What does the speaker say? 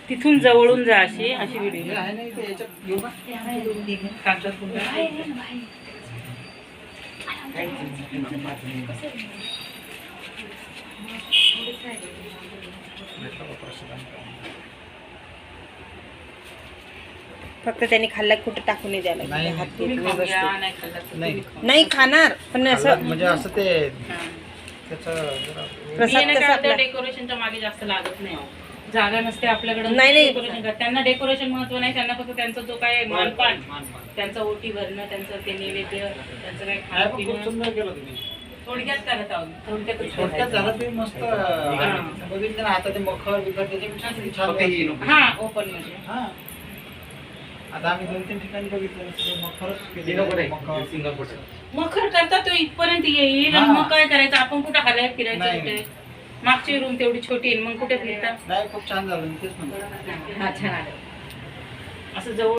तिथून जवळून जा अशी अशी व्हिडिओ आहे नाही ते याच्यात घेऊ का कागदात पुन्हा फक्त त्यांनी खाल्ला कुठं टाकून नाही द्यायला नाही, हात तुम्ही घेऊन खाऊन घ्या, बसते. नाही खाल्लं तर नाही. तुम्ही खाऊन नाही खाणार पण असं खाल्लं म्हणजे असं ते घ्या. त्याचं जरा प्रसाद मी कसा काय आपला- डेकोरेशनच्या मागे जास्त लागत नाही अहो. जागा नसते आपल्याकडे नाही, नाही. डेकोरेशन कर. त्यांना डेकोरेशन महत्व नाही, त्यांना फक्त त्यांचा जो काय मानपान त्यांचा ओटी भरणं, त्यांचं ते नैवेद्य, त्यांचं काय नाही, खाणं पण खूप पिणं सुंदर केलं तुम्ही थोडक्यात करत आहोत. थोडक्यातच थोडक्यात करायचं. झालं तुम्ही मस्त बघितलं ना आता ते मखर बिखर त्याच्यापेक्षा किती छान वाटलं. हा ओपन मध्ये हा आता आम्ही 2-3 ठिकाणी बघितलं ते मखरच केलं. मखर मखर करता तो इथपर्यंत येईल आणि हा. मग काय करायचं आपण कुठं हलाय फिरायचं नाही. कुठे मागची रूम तेवढी छोटी आहे मग कुठे फिरता नाही खूप छान झालं मी तेच म्हणतो हा छान आलं असं जवळ